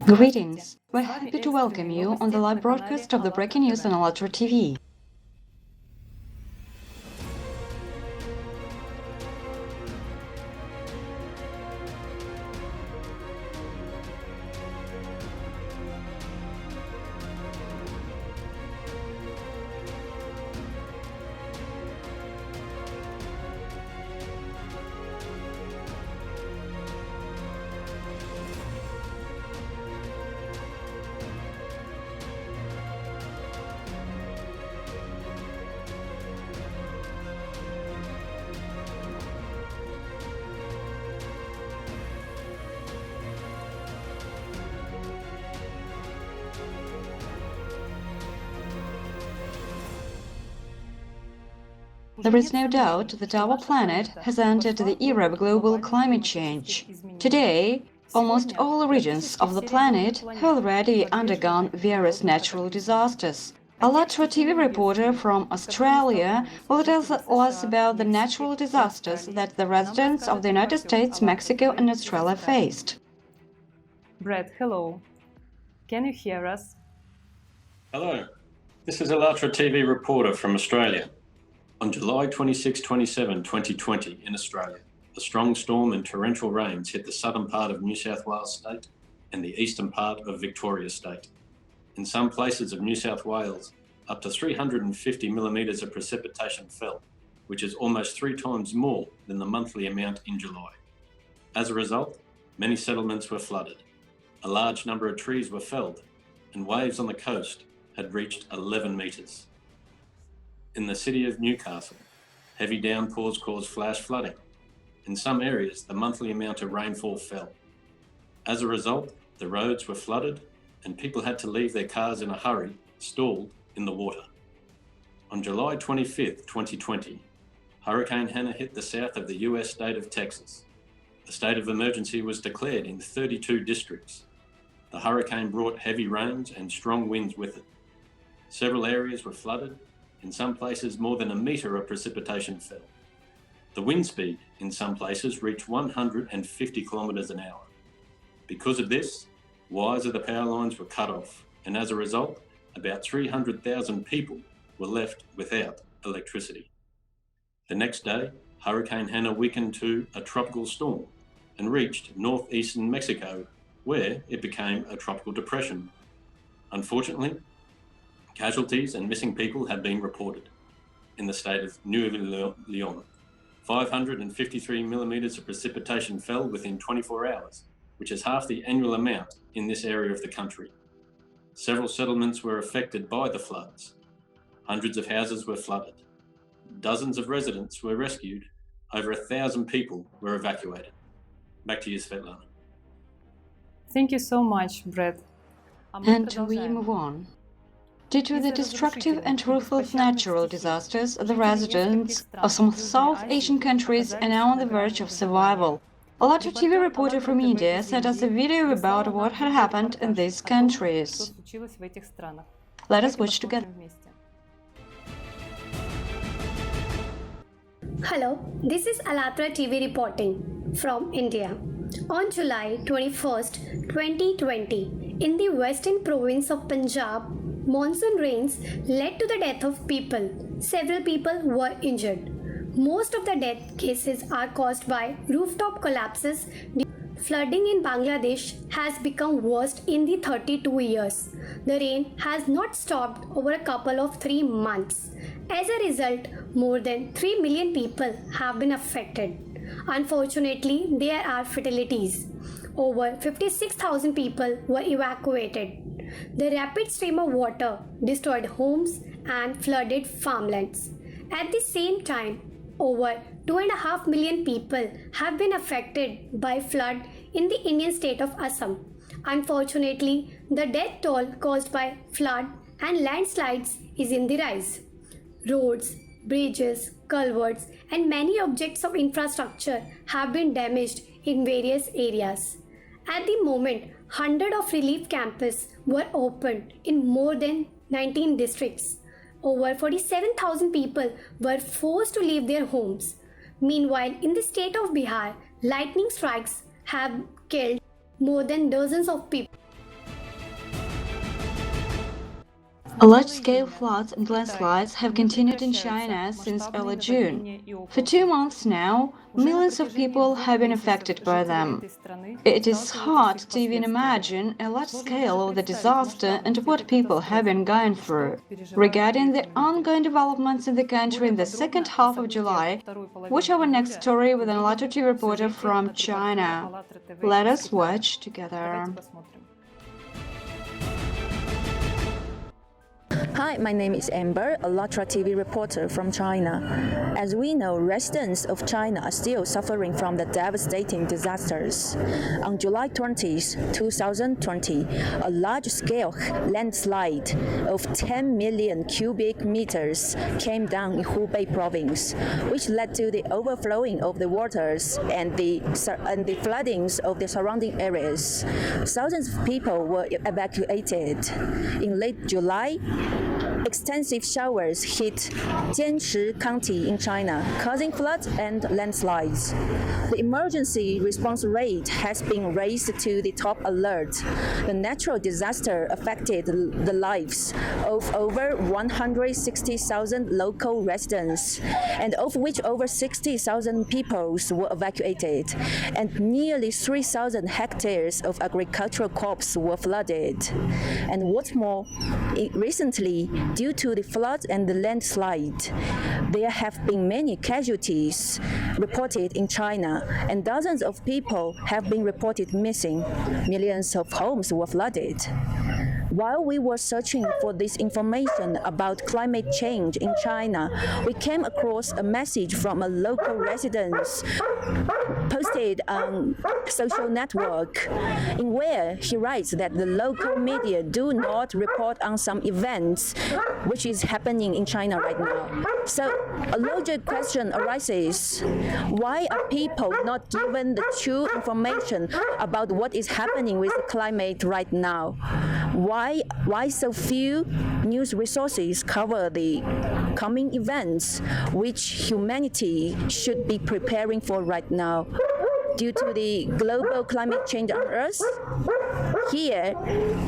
Greetings! We're happy to welcome you on the live broadcast of the breaking news on ALLATRA TV. There is no doubt that our planet has entered the era of global climate change. Today, almost all regions of the planet have already undergone various natural disasters. ALLATRA TV reporter from Australia will tell us about the natural disasters that the residents of the United States, Mexico and Australia faced. Brett, hello. Can you hear us? Hello. This is ALLATRA TV reporter from Australia. On July 26-27, 2020 in Australia, a strong storm and torrential rains hit the southern part of New South Wales state and the eastern part of Victoria state. In some places of New South Wales, up to 350 millimetres of precipitation fell, which is almost 3 times more than the monthly amount in July. As a result, many settlements were flooded. A large number of trees were felled, and waves on the coast had reached 11 metres. In the city of Newcastle, heavy downpours caused flash flooding. In some areas, the monthly amount of rainfall fell. As a result, the roads were flooded and people had to leave their cars in a hurry, stalled in the water. On July 25, 2020, Hurricane Hanna hit the south of the US state of Texas. A state of emergency was declared in 32 districts. The hurricane brought heavy rains and strong winds with it. Several areas were flooded. In some places, more than a metre of precipitation fell. The wind speed in some places reached 150 kilometres an hour. Because of this, wires of the power lines were cut off, and as a result, about 300,000 people were left without electricity. The next day, Hurricane Hanna weakened to a tropical storm and reached northeastern Mexico, where it became a tropical depression. Unfortunately, casualties and missing people have been reported. In the state of New Leon, 553 millimetres of precipitation fell within 24 hours, which is half the annual amount in this area of the country. Several settlements were affected by the floods. Hundreds of houses were flooded. Dozens of residents were rescued. Over 1,000 people were evacuated. Back to you, Svetlana. Thank you so much, Brett. And we move on. Due to the destructive and ruthless natural disasters, the residents of some South Asian countries are now on the verge of survival. ALLATRA TV reporter from India sent us a video about what had happened in these countries. Let us watch together. Hello, this is ALLATRA TV reporting from India. On July 21st, 2020, in the western province of Punjab, monsoon rains led to the death of people. Several people were injured. Most of the death cases are caused by rooftop collapses. Flooding in Bangladesh has become worst in the 32 years. The rain has not stopped over a couple of 3 months. As a result, more than 3 million people have been affected. Unfortunately, there are fatalities. Over 56,000 people were evacuated. The rapid stream of water destroyed homes and flooded farmlands. At the same time, over 2.5 million people have been affected by flood in the Indian state of Assam. Unfortunately, the death toll caused by flood and landslides is in the rise. Roads, bridges, culverts, and many objects of infrastructure have been damaged in various areas. At the moment, hundreds of relief camps were opened in more than 19 districts. Over 47,000 people were forced to leave their homes. Meanwhile, in the state of Bihar, lightning strikes have killed more than dozens of people. Large-scale floods and landslides have continued in China since early June. For 2 months now, millions of people have been affected by them. It is hard to even imagine a large scale of the disaster and what people have been going through. Regarding the ongoing developments in the country in the second half of July, watch our next story with an ALLATRA TV reporter from China. Let us watch together. Hi, my name is Amber, ALLATRA TV reporter from China. As we know, residents of China are still suffering from the devastating disasters. On July 20, 2020, a large-scale landslide of 10 million cubic meters came down in Hubei province, which led to the overflowing of the waters and the floodings of the surrounding areas. Thousands of people were evacuated. In late July, extensive showers hit Jianshi County in China, causing floods and landslides. The emergency response rate has been raised to the top alert. The natural disaster affected the lives of over 160,000 local residents, and of which over 60,000 people were evacuated, and nearly 3,000 hectares of agricultural crops were flooded. And what's more, recently, due to the floods and the landslide, there have been many casualties reported in China, and dozens of people have been reported missing. Millions of homes were flooded. While we were searching for this information about climate change in China, we came across a message from a local resident posted on social network, in where he writes that the local media do not report on some events which is happening in China right now. So a logical question arises: why are people not given the true information about what is happening with the climate right now? Why so few news resources cover the coming events which humanity should be preparing for right now? Due to the global climate change on Earth, here,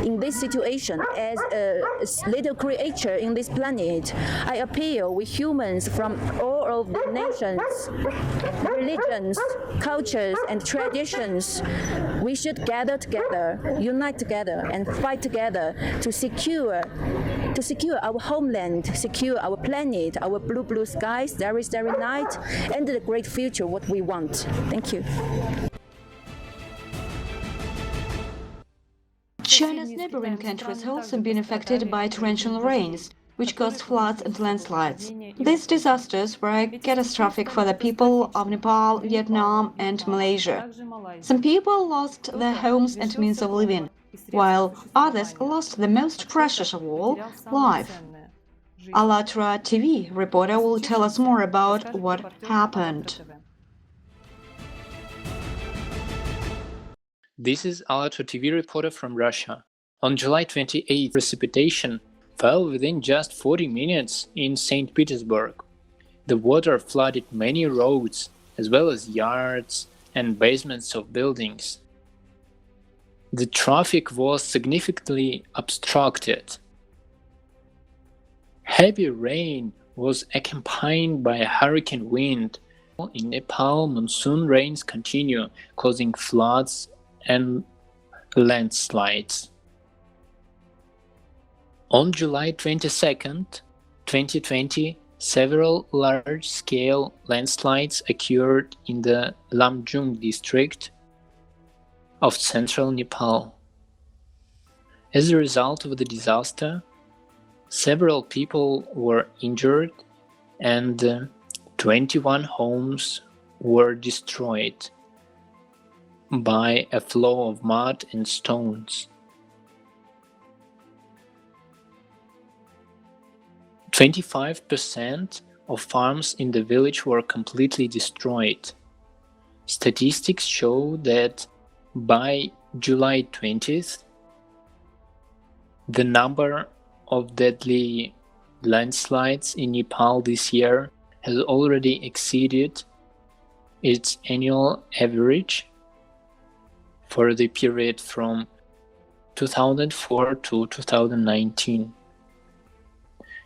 in this situation, as a little creature in this planet, I appeal with humans from all of the nations, religions, cultures, and traditions. We should gather together, unite together, and fight together to secure our homeland, secure our planet, our blue skies, starry night, and the great future what we want. Thank you. China's neighboring countries have also been affected by torrential rains, which caused floods and landslides. These disasters were catastrophic for the people of Nepal, Vietnam, and Malaysia. Some people lost their homes and means of living, while others lost the most precious of all, life. ALLATRA TV reporter will tell us more about what happened. This is ALLATRA TV reporter from Russia. On July 28, precipitation fell within just 40 minutes in St. Petersburg. The water flooded many roads, as well as yards and basements of buildings. The traffic was significantly obstructed. Heavy rain was accompanied by a hurricane wind. In Nepal, monsoon rains continue, causing floods and landslides. On July 22, 2020, several large-scale landslides occurred in the Lamjung district of central Nepal. As a result of the disaster, several people were injured and 21 homes were destroyed by a flow of mud and stones. 25% of farms in the village were completely destroyed. Statistics show that by July 20th, the number of deadly landslides in Nepal this year has already exceeded its annual average for the period from 2004 to 2019.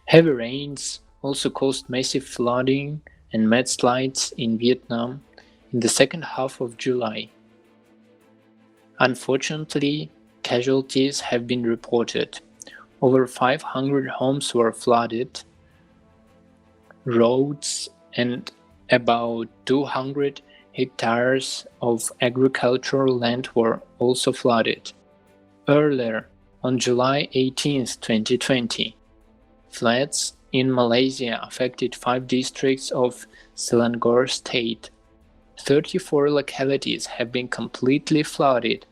Heavy rains also caused massive flooding and mudslides in Vietnam in the second half of July. Unfortunately, casualties have been reported. Over 500 homes were flooded, roads and about 200 hectares of agricultural land were also flooded. Earlier, on July 18, 2020, floods in Malaysia affected 5 districts of Selangor State. 34 localities have been completely flooded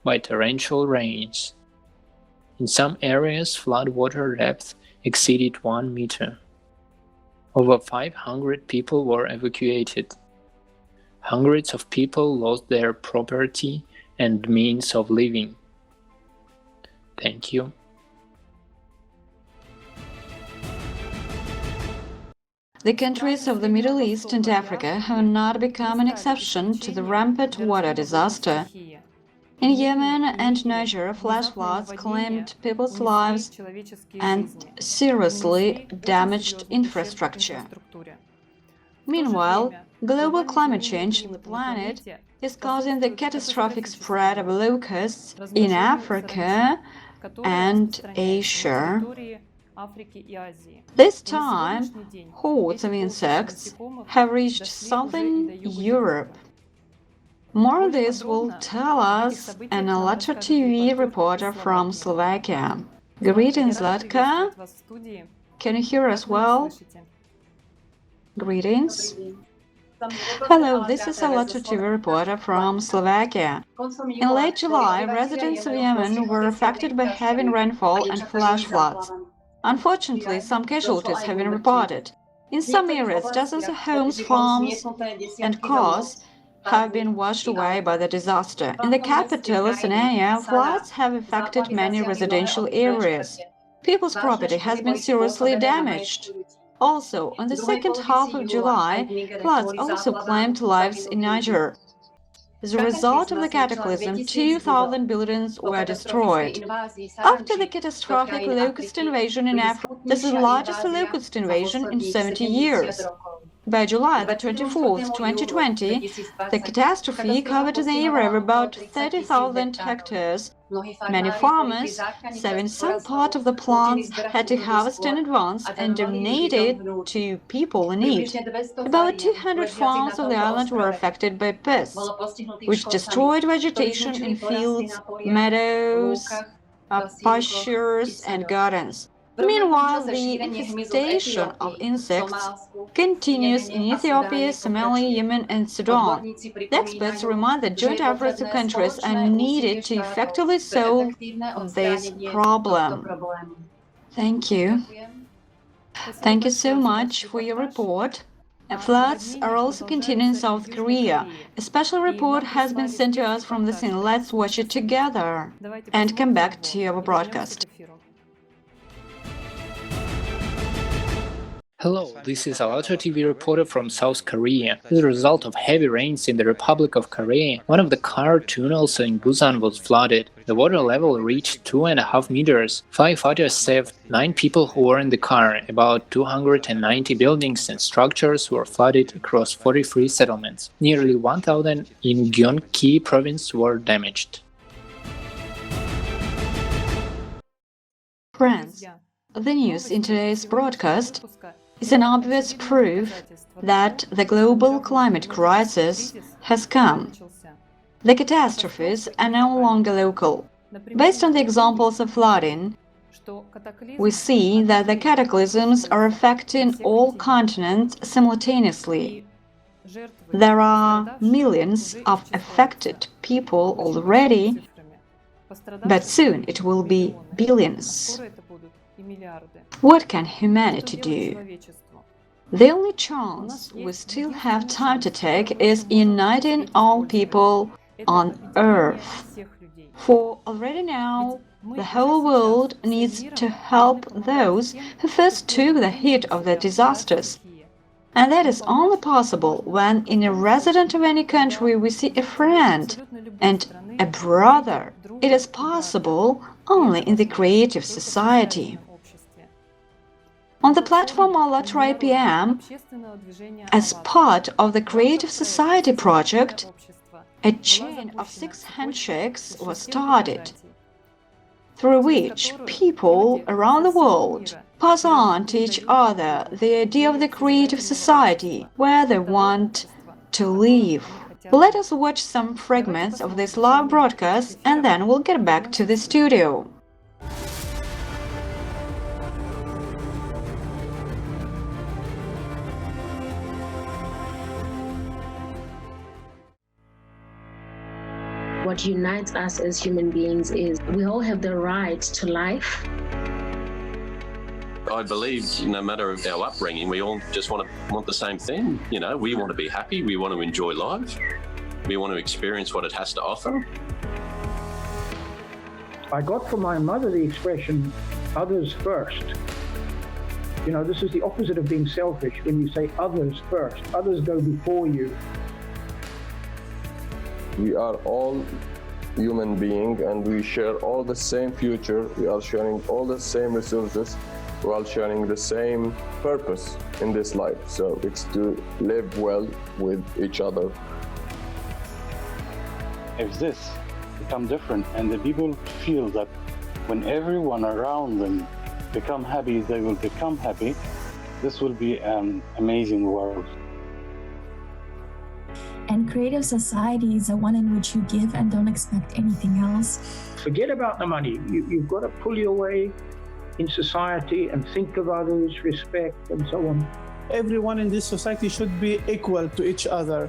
by torrential rains. In some areas, flood water depth exceeded 1 meter. Over 500 people were evacuated. Hundreds of people lost their property and means of living. Thank you. The countries of the Middle East and Africa have not become an exception to the rampant water disaster. In Yemen and Niger, flash floods claimed people's lives and seriously damaged infrastructure. Meanwhile, global climate change on the planet is causing the catastrophic spread of locusts in Africa and Asia. This time, hordes of insects have reached southern Europe. More on this will tell us an ALLATRA TV reporter from Slovakia. Greetings, Zlatka. Can you hear us well? Greetings. Hello, this is ALLATRA TV reporter from Slovakia. In late July, residents of Yemen were affected by heavy rainfall and flash floods. Unfortunately, some casualties have been reported. In some areas, dozens of homes, farms, and cars have been washed away by the disaster. In the capital, Sanaa, floods have affected many residential areas. People's property has been seriously damaged. Also, in the second half of July, floods also claimed lives in Niger. As a result of the cataclysm, 2,000 buildings were destroyed. After the catastrophic locust invasion in Africa, this is the largest locust invasion in 70 years. By July the 24th, 2020, the catastrophe covered an area of about 30,000 hectares. Many farmers, saving some part of the plants, had to harvest in advance and donate it to people in need. About 200 farms of the island were affected by pests, which destroyed vegetation in fields, meadows, pastures, and gardens. Meanwhile, the infestation of insects continues in Ethiopia, Somalia, Yemen, and Sudan. The experts remind that joint efforts of countries are needed to effectively solve this problem. Thank you. Thank you so much for your report. Floods are also continuing in South Korea. A special report has been sent to us from the scene. Let's watch it together and come back to our broadcast. Hello, this is ALLATRA TV reporter from South Korea. As a result of heavy rains in the Republic of Korea, one of the car tunnels in Busan was flooded. The water level reached 2.5 meters. Firefighters saved 9 people who were in the car. About 290 buildings and structures were flooded across 43 settlements. Nearly 1,000 in Gyeonggi province were damaged. Friends, the news in today's broadcast is an obvious proof that the global climate crisis has come. The catastrophes are no longer local. Based on the examples of flooding, we see that the cataclysms are affecting all continents simultaneously. There are millions of affected people already, but soon it will be billions. What can humanity do? The only chance we still have time to take is uniting all people on Earth. For already now, the whole world needs to help those who first took the hit of the disasters. And that is only possible when in a resident of any country we see a friend and a brother. It is possible only in the creative society. On the platform ALLATRA APM, as part of the Creative Society project, a chain of 6 handshakes was started, through which people around the world pass on to each other the idea of the creative society where they want to live. Let us watch some fragments of this live broadcast and then we'll get back to the studio. What unites us as human beings is we all have the right to life. I believe no matter our upbringing, we all just want the same thing. You know, we want to be happy, we want to enjoy life, we want to experience what it has to offer. I got from my mother the expression, others first. You know, this is the opposite of being selfish when you say others first. Others go before you. We are all human beings and we share all the same future. We are sharing all the same resources. We're all sharing the same purpose in this life. So it's to live well with each other. If this becomes different and the people feel that when everyone around them become happy, they will become happy, this will be an amazing world. And creative society is the one in which you give and don't expect anything else. Forget about the money. You've got to pull your way in society and think of others, respect, and so on. Everyone in this society should be equal to each other.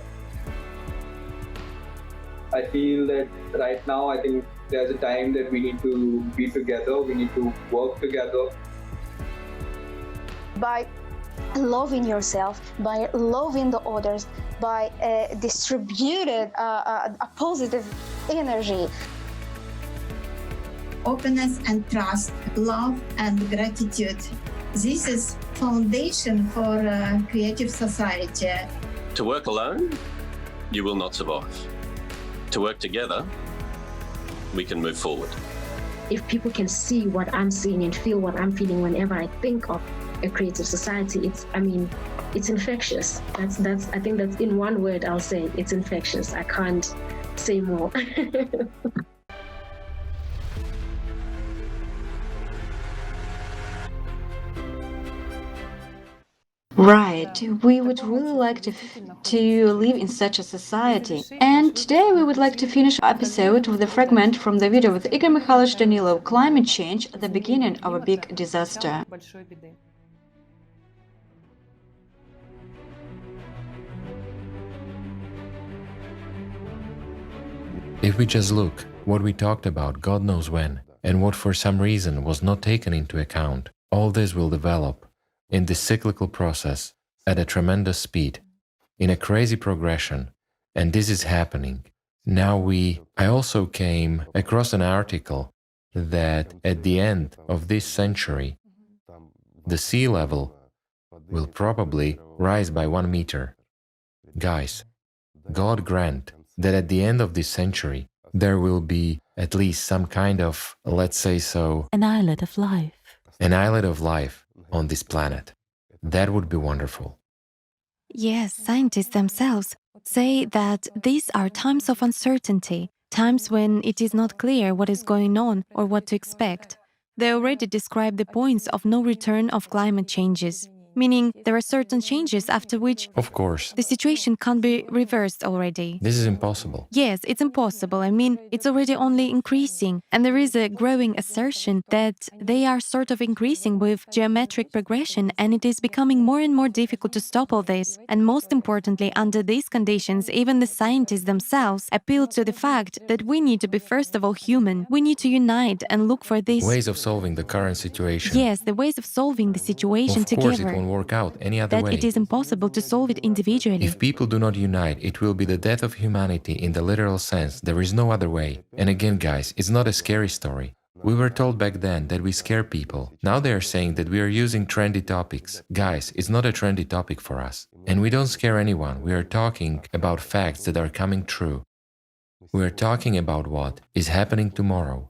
I feel that right now, I think there's a time that we need to be together, we need to work together. By loving yourself, by loving the others, by distributed a positive energy. Openness and trust, love and gratitude. This is foundation for creative society. To work alone, you will not survive. To work together, we can move forward. If people can see what I'm seeing and feel what I'm feeling whenever I think of a creative society, it's infectious. That's I think that's in one word I'll say, it's infectious. I can't say more. Right, we would really like to live in such a society. And today we would like to finish our episode with a fragment from the video with Igor Mikhailovich Danilov, Climate Change, the Beginning of a Big Disaster. If we just look what we talked about God knows when, and what for some reason was not taken into account, all this will develop in this cyclical process at a tremendous speed, in a crazy progression, and this is happening. Now I also came across an article that at the end of this century, the sea level will probably rise by 1 meter. Guys, God grant that at the end of this century, there will be at least some kind of, let's say so, an islet of life. An islet of life on this planet. That would be wonderful. Yes, scientists themselves say that these are times of uncertainty, times when it is not clear what is going on or what to expect. They already describe the points of no return of climate changes, meaning there are certain changes after which, of course, the situation can't be reversed already. This is impossible. Yes, it's impossible. It's already only increasing, and there is a growing assertion that they are sort of increasing with geometric progression, and it is becoming more and more difficult to stop all this. And most importantly, under these conditions, even the scientists themselves appeal to the fact that we need to be first of all human. We need to unite and look for these ways of solving the current situation. Yes, the ways of solving the situation together. Of course, it won't work out any other way. That it is impossible to solve it individually. If people do not unite, it will be the death of humanity in the literal sense. There is no other way. And again, guys, it's not a scary story. We were told back then that we scare people. Now they are saying that we are using trendy topics. Guys, it's not a trendy topic for us. And we don't scare anyone. We are talking about facts that are coming true. We are talking about what is happening tomorrow.